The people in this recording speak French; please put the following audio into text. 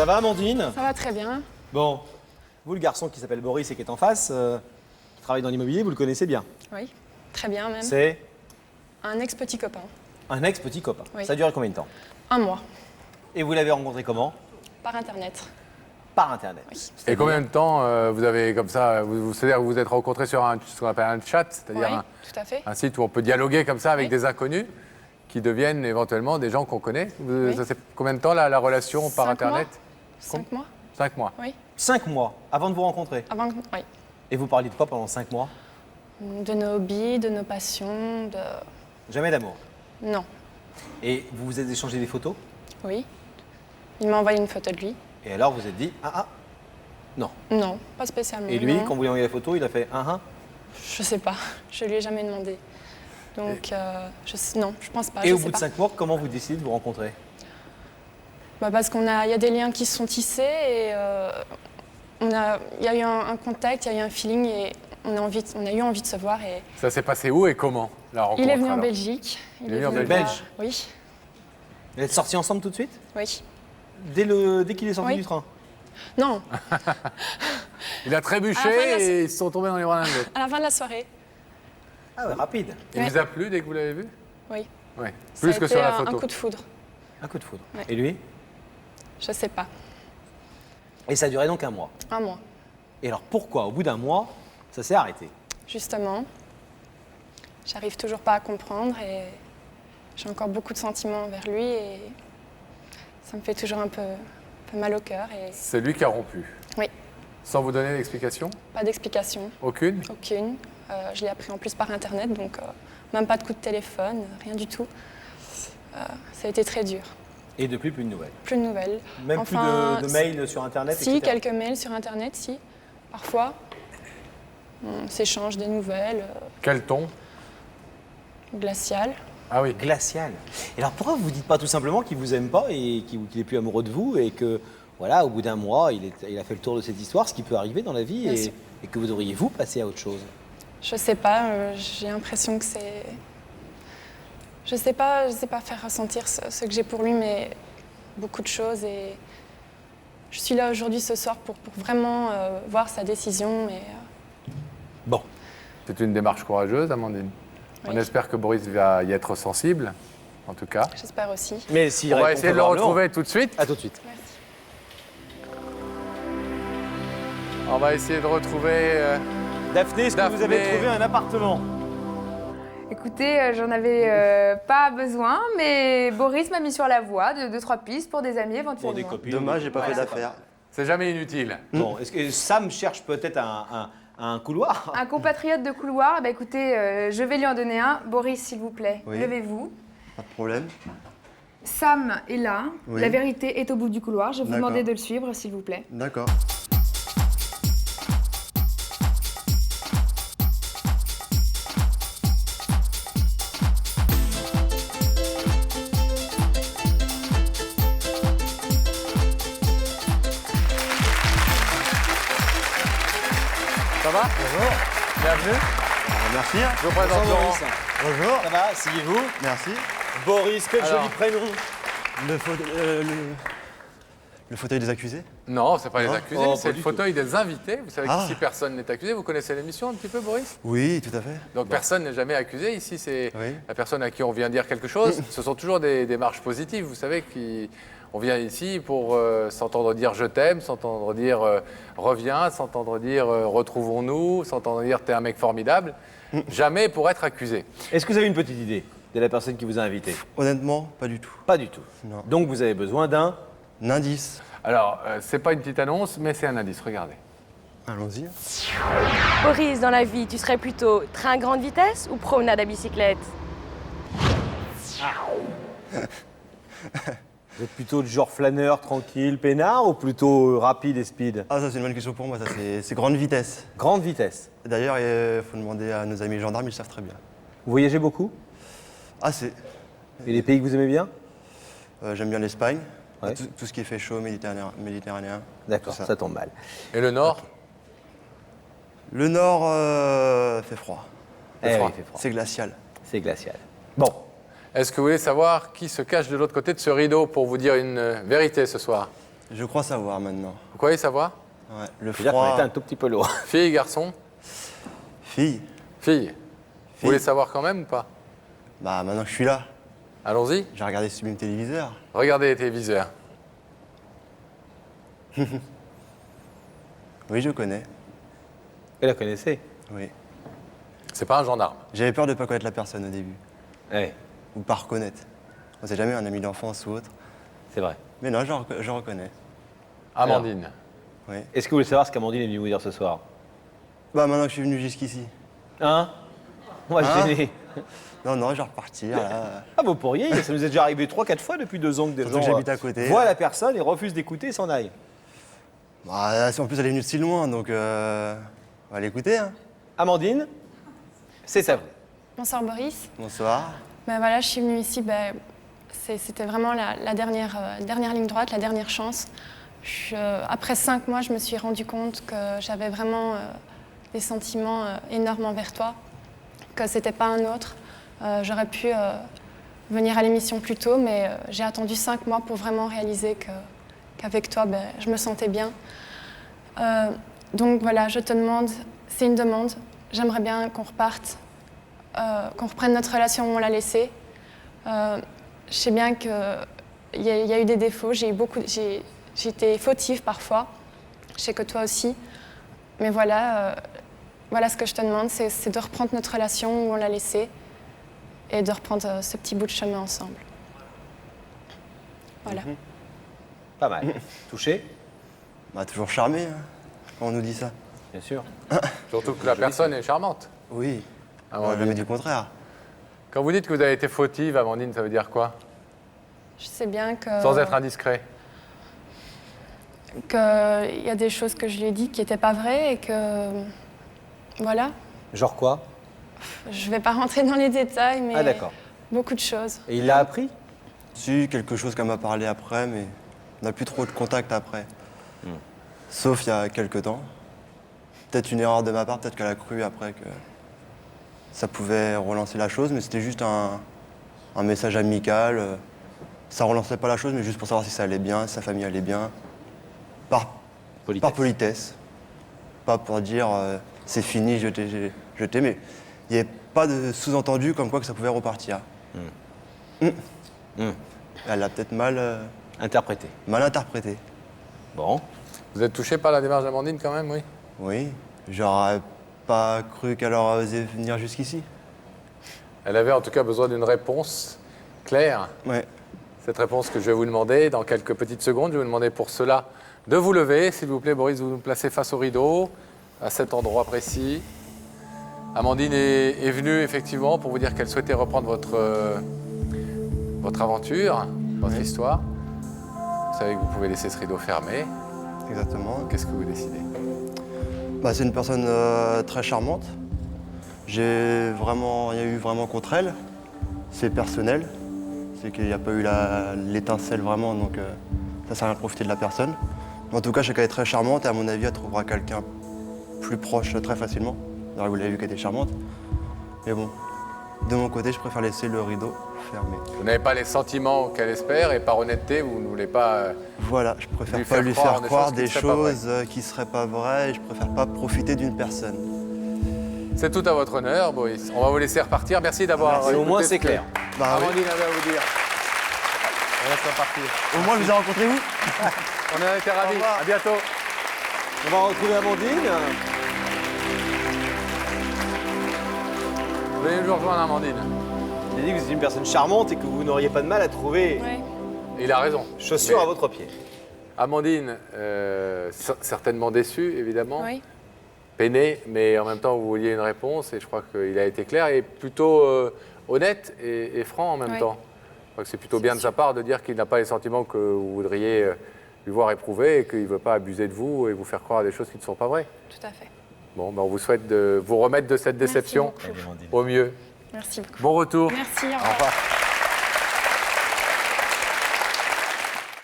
Ça va, Amandine? Ça va très bien. Bon, vous, le garçon qui s'appelle Boris et qui est en face, qui travaille dans l'immobilier, vous le connaissez bien. Oui, très bien même. C'est Un ex-petit copain. un ex-petit copain. Oui. Ça a duré combien de temps? 1 mois, Et vous l'avez rencontré comment? par Internet. Par Internet. Oui. Et combien de temps vous avez comme ça, c'est-à-dire que vous vous êtes rencontrés sur ce qu'on appelle un chat, c'est-à-dire Oui, tout à fait. un site où on peut dialoguer comme ça avec Oui. des inconnus qui deviennent éventuellement des gens qu'on connaît. Oui. Ça fait combien de temps la relation par 5 Internet? mois. 5 mois, 5 mois. oui. 5 mois avant de vous rencontrer. Avant que... Oui. Et vous parliez de quoi pendant 5 mois? De nos hobbies, de nos passions, de... Jamais d'amour. Non. Et vous vous êtes échangé des photos? Oui. Il m'a envoyé une photo de lui. Et alors vous vous êtes dit, non. Non, pas spécialement. Et lui, non. quand vous lui envoyez la photo, il a fait, Je sais pas. Je lui ai jamais demandé. Donc, non, je pense pas. Et je au sais bout de pas. 5 mois, comment vous décidez de vous rencontrer? Parce qu'il y a des liens qui se sont tissés et il y a eu un contact, il y a eu un feeling et on a eu envie de se voir. Et Ça s'est passé où et comment, la rencontre? il est venu en alors Belgique. Il est venu en me Belgique. voir. Oui, Vous êtes sortis ensemble tout de suite? oui. Dès qu'il est sorti Oui. du train? Non, Il a À la fin de trébuché la et ils se sont tombés dans les bras l'un de l'autre. à la fin de la soirée. Ah ouais, rapide. Il Ouais. vous a plu dès que vous l'avez vu? Oui. Oui. Ça Plus a que été sur la un photo. coup de foudre. Un coup de foudre. Ouais. Et lui? Je sais pas. Et ça a duré donc 1 mois. 1 mois. Et alors pourquoi, au bout d'1 mois, ça s'est arrêté? Justement, j'arrive toujours pas à comprendre et j'ai encore beaucoup de sentiments envers lui et ça me fait toujours un peu mal au cœur et C'est lui qui a rompu. oui, Sans vous donner d'explication? pas d'explication, Aucune? aucune. Je l'ai appris en plus par internet, donc même pas de coup de téléphone, rien du tout. Ça a été très dur. Et depuis, plus de nouvelles. Plus de nouvelles. Même Enfin, plus de mails sur Internet, Si, etc. quelques mails sur internet, si, parfois. On s'échange des nouvelles, Quel ton? glaciales. Ah oui. Glacial. Et alors pourquoi vous ne dites pas tout simplement qu'il vous aime pas et qu'il n'est plus amoureux de vous et que, voilà, au bout d'1 mois, il a fait le tour de cette histoire, ce qui peut arriver dans la vie, Bien sûr. et que vous devriez vous passer à autre chose? Je sais pas, j'ai l'impression que c'est... Je sais pas faire ressentir ce que j'ai pour lui, mais beaucoup de choses. Et je suis là aujourd'hui, ce soir, pour vraiment voir sa décision. Et, Bon. C'est une démarche courageuse, Amandine. On Oui. espère que Boris va y être sensible, en tout cas. j'espère aussi. Mais s'il On va répond essayer de le favorablement- retrouver tout de suite. À tout de suite. Merci. On va essayer de retrouver... Daphné, est-ce que vous avez Daphné. trouvé un appartement? Écoutez, j'en avais pas besoin, mais Boris m'a mis sur la voie de 2-3 pistes pour des amis Pour éventuellement. des copines. Dommage, j'ai pas fait Voilà. d'affaires. C'est jamais inutile. Bon, est-ce que Sam cherche peut-être un couloir? Un compatriote de couloir, eh ben écoutez, je vais lui en donner un. Boris, s'il vous plaît, Oui. levez-vous. Pas de problème. Sam est là, Oui. la vérité est au bout du couloir. Je vais vous D'accord. demander de le suivre, s'il vous plaît. D'accord. Ça va? Bonjour. Bienvenue. Merci. Je vous présente Bonjour, Laurent. Boris. Bonjour. Ça va? Asseyez-vous. Merci. Boris, quel Alors. joli prénom. Le fauteuil des accusés. Non, c'est pas les Non. accusés, Oh, c'est pas le du fauteuil des invités. Vous savez Ah. qu'ici, personne n'est accusé. Vous connaissez l'émission un petit peu, Boris? Oui, tout à fait. Donc personne n'est jamais accusé. Ici, c'est Oui. la personne à qui on vient dire quelque chose. Ce sont toujours des démarches positives. Vous savez qu'on vient ici pour s'entendre dire je t'aime, s'entendre dire reviens, s'entendre dire retrouvons-nous, s'entendre dire t'es un mec formidable. Jamais pour être accusé. Est-ce que vous avez une petite idée de la personne qui vous a invité? Honnêtement, pas du tout. Pas du tout. Non. Donc vous avez besoin d'un... Un indice. Alors, c'est pas une petite annonce, mais c'est un indice. Regardez. Allons-y. Boris, dans la vie, tu serais plutôt train grande vitesse ou promenade à bicyclette? Vous êtes plutôt du genre flâneur, tranquille, peinard ou plutôt rapide et speed? Ah, ça c'est une bonne question pour moi. Ça c'est grande vitesse. Grande vitesse. D'ailleurs, il faut demander à nos amis gendarmes, ils savent très bien. Vous voyagez beaucoup? Ah, c'est. Et les pays que vous aimez bien? J'aime bien l'Espagne. Ouais. Tout ce qui est fait chaud, méditerranéen. D'accord, tout ça tombe mal. Et le Nord? Le nord fait froid. Eh oui, froid. il fait froid. C'est glacial. C'est glacial. Bon, Est-ce que vous voulez savoir qui se cache de l'autre côté de ce rideau pour vous dire une vérité ce soir? Je crois savoir maintenant. Vous croyez savoir? Ouais, le C'est-à-dire qu'on froid. était un tout petit peu lourd. Fille, garçon? Fille. Fille. Vous voulez savoir quand même ou pas? Bah maintenant que je suis là, Allons-y. j'ai regardé Sublime Téléviseur. Regardez les téléviseurs. Oui, je connais. Vous la connaissez? Oui. C'est pas un gendarme. J'avais peur de ne pas connaître la personne au début. Oui, Ou pas reconnaître. On sait jamais un ami d'enfance ou autre. c'est vrai. Mais non, je reconnais. Amandine. Oui. Est-ce que vous voulez savoir ce qu'Amandine est venue vous dire ce soir? Bah maintenant que je suis venu jusqu'ici. Hein? On va Hein? se gêner. Non, non, je vais repartir là. Ah, vous pourriez, ça nous est déjà arrivé 3-4 fois depuis 2 ans que des Surtout que gens j'habite à côté. voient la personne et refusent d'écouter et s'en aillent. Bah, en plus, elle est venue de si loin, donc on va l'écouter. Hein. Amandine, c'est à vous. Bonsoir Boris. Bonsoir. Ben voilà, je suis venue ici, c'était vraiment la dernière ligne droite, la dernière chance. Après 5 mois, je me suis rendu compte que j'avais vraiment des sentiments énormes envers toi, que c'était pas un autre. J'aurais pu venir à l'émission plus tôt, mais j'ai attendu 5 mois pour vraiment réaliser qu'avec toi, je me sentais bien. Donc voilà, je te demande, c'est une demande, j'aimerais bien qu'on reparte, qu'on reprenne notre relation où on l'a laissée. Je sais bien qu'il y a eu des défauts, j'ai été fautive parfois, je sais que toi aussi, mais voilà, voilà ce que je te demande, c'est de reprendre notre relation où on l'a laissée et de reprendre ce petit bout de chemin ensemble. Voilà. Pas mal. Touché? Bah, toujours charmé, hein, quand on nous dit ça. Bien sûr. Surtout que la personne est charmante. Oui. On Amandine. n'a jamais dit le contraire. Quand vous dites que vous avez été fautive, Amandine, ça veut dire quoi? Je sais bien que... Sans être indiscret. qu'il y a des choses que je lui ai dit qui n'étaient pas vraies et que... Voilà. Genre quoi? Je ne vais pas rentrer dans les détails, mais Ah, d'accord. beaucoup de choses. Et il l'a appris? Si, quelque chose qu'elle m'a parlé après, mais on n'a plus trop de contact après. Sauf il y a quelques temps. Peut-être une erreur de ma part, peut-être qu'elle a cru après que ça pouvait relancer la chose, mais c'était juste un message amical. Ça relançait pas la chose, mais juste pour savoir si ça allait bien, si sa famille allait bien. Par politesse. Pas pour dire c'est fini, je t'ai, mais il n'y avait pas de sous-entendu comme quoi que ça pouvait repartir. Elle l'a peut-être mal Interprété. interprété. Bon. Vous êtes touché par la démarche d'Amandine quand même, oui? Oui, j'aurais pas cru qu'elle aurait osé venir jusqu'ici. Elle avait en tout cas besoin d'une réponse claire. Ouais. Cette réponse que je vais vous demander dans quelques petites secondes. Je vais vous demander pour cela de vous lever. S'il vous plaît, Boris, vous vous placez face au rideau, à cet endroit précis. Amandine est venue effectivement pour vous dire qu'elle souhaitait reprendre votre aventure, votre histoire. Vous savez que vous pouvez laisser ce rideau fermé. Exactement. Qu'est-ce que vous décidez? Bah, c'est une personne très charmante. J'ai vraiment rien eu vraiment contre elle. C'est personnel. C'est qu'il n'y a pas eu l'étincelle vraiment, donc ça sert à rien de profiter de la personne. Mais en tout cas, je sais qu'elle est très charmante et à mon avis, elle trouvera quelqu'un plus proche très facilement. D'ailleurs, vous l'avez vu qu'elle était charmante. Mais bon, de mon côté, je préfère laisser le rideau fermé. Vous n'avez pas les sentiments qu'elle espère et par honnêteté, vous ne voulez pas... Voilà, je préfère Lui pas faire lui croire faire des croire choses qui des ne seraient pas vraies. choses qui ne seraient pas vraies et je préfère pas profiter d'une personne. C'est tout à votre honneur, Boris. On va vous laisser repartir. Merci d'avoir... Merci. Au écouté moins, ce c'est que clair. Bah oui. Amandine avait à vous dire. On laisse repartir. Au moins, je vous ai rencontré vous. On a été ravis. revoir. À bientôt. On va retrouver Amandine. Vous venez nous rejoindre, Amandine. Il a dit que vous êtes une personne charmante et que vous n'auriez pas de mal à trouver Ouais. Et il a raison. chaussures Mais à votre pied. Amandine, certainement déçue, évidemment. Oui. Peinée, mais en même temps, vous vouliez une réponse et je crois qu'il a été clair et plutôt honnête et franc en même Oui. temps. Je crois que c'est plutôt bien de sa part de dire qu'il n'a pas les sentiments que vous voudriez lui voir éprouver et qu'il ne veut pas abuser de vous et vous faire croire à des choses qui ne sont pas vraies. Tout à fait. Bon, ben on vous souhaite de vous remettre de cette déception Merci beaucoup. au mieux. Merci beaucoup. Bon retour. Merci, au Au revoir. revoir.